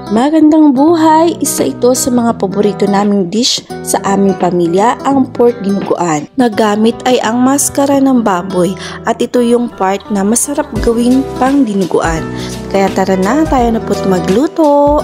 Magandang buhay! Isa ito sa mga paborito naming dish sa aming pamilya, ang pork dinuguan. Nagamit ay ang maskara ng baboy at ito yung part na masarap gawin pang dinuguan. Kaya tara na, tayo na po't magluto!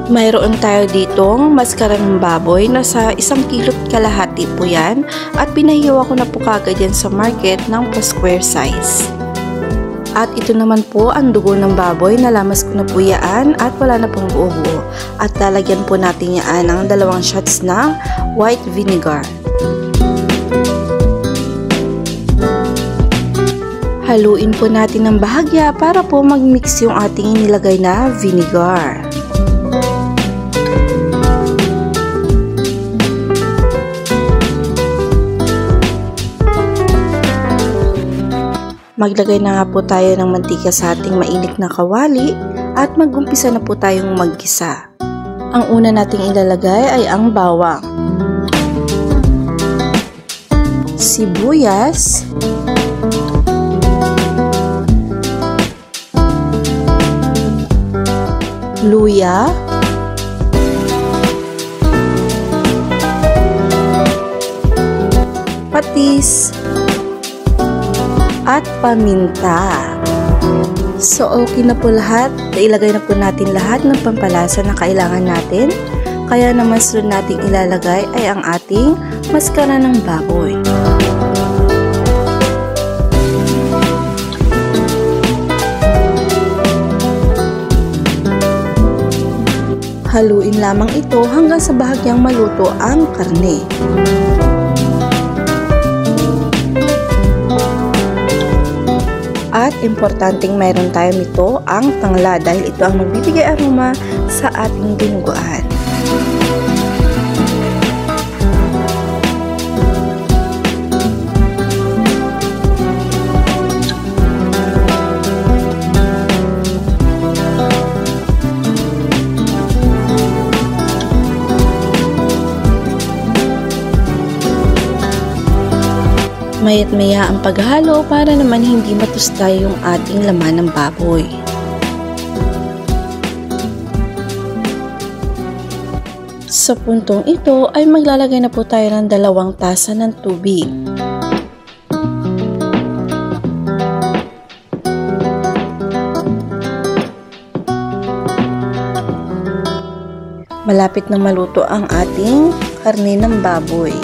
Mayroon tayo ditong maskara ng baboy na sa 1 kilo't kalahati po yan at pinahiwa ko na po kagad yan sa market ng pa-square size. At ito naman po ang dugo ng baboy, nalamas ko na po yan at wala na pong buo-buo. At lalagyan po natin yan ng 2 shots ng white vinegar. Haluin po natin ng bahagya para po mag-mix yung ating nilagay na vinegar. Maglagay na nga po tayo ng mantika sa ating mainit na kawali at mag-umpisa na po tayong maggisa. Ang una nating ilalagay ay ang bawang, sibuyas, luya, patis, at paminta. So okay na po lahat. Ilagay na po natin lahat ng pampalasa na kailangan natin. Kaya naman sunod nating ilalagay ay ang ating maskara ng baboy. Haluin lamang ito hanggang sa bahagyang maluto ang karne. At importanteng mayroon tayo nito ang tangla dahil ito ang magbibigay aroma sa ating dinuguan. Mayat maya ang paghalo para naman hindi matusta yung ating laman ng baboy. Sa puntong ito ay maglalagay na po tayo ng 2 tasa ng tubig. Malapit na maluto ang ating karne ng baboy.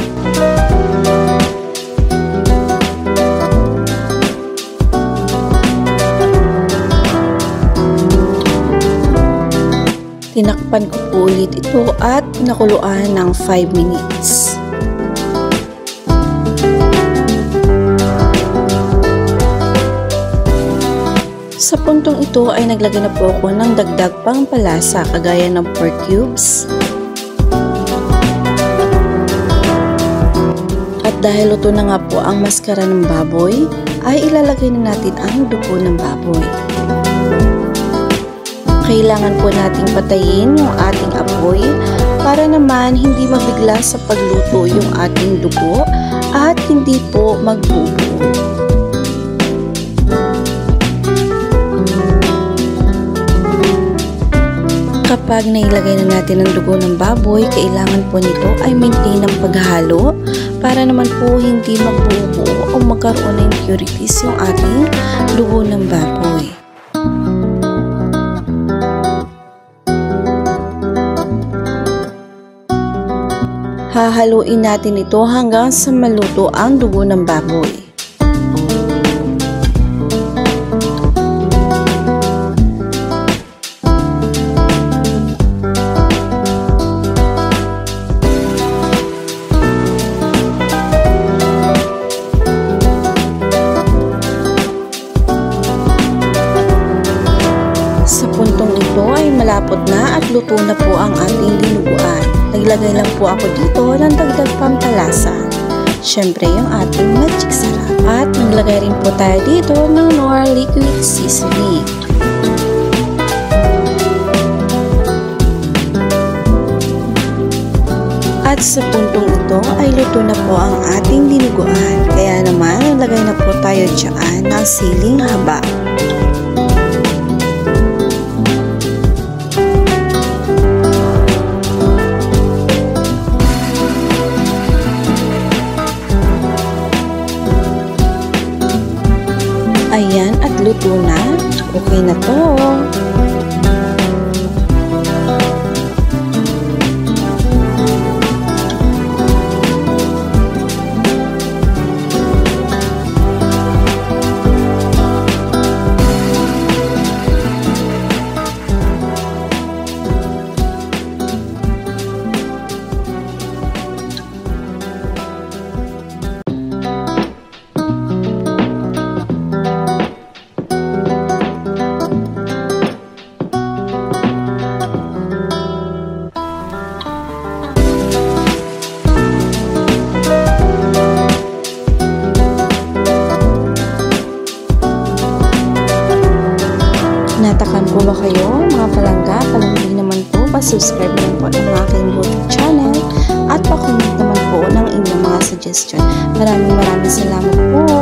Tinakpan ko po ulit ito at pinakuluan ng 5 minutes. Sa puntong ito ay naglagay na po ako ng dagdag pang palasa kagaya ng pork cubes. At dahil luto na nga po ang maskara ng baboy, ay ilalagay na natin ang dugo ng baboy. Kailangan po nating patayin yung ating apoy para naman hindi mabigla sa pagluto yung ating dugo at hindi po magbubuo. Kapag nailagay na natin ang dugo ng baboy, kailangan po nito ay maintain ang paghalo para naman po hindi magbubuo o magkaroon ng impurities yung ating dugo ng baboy. Hahaluin natin ito hanggang sa maluto ang dugo ng baboy. Sa puntong ito ay malapot na at luto na po ang ating dinuguan. Naglagay lang po ako dito ng dagdag pampalasa lasa. Syempre yung ating magic sarap. At naglagay rin po tayo dito ng Knorr liquid seasoning. At sa puntong ito ay luto na po ang ating dinuguan. Kaya naman naglagay na po tayo dyan ng siling haba. Ayan, at luto na. Okay na to. Natakan po ba kayo mga palangga? Kung hindi naman po, pa-subscribe naman po ng aking YouTube channel at pa-comment naman po ng inyong mga suggestion. Maraming salamat po.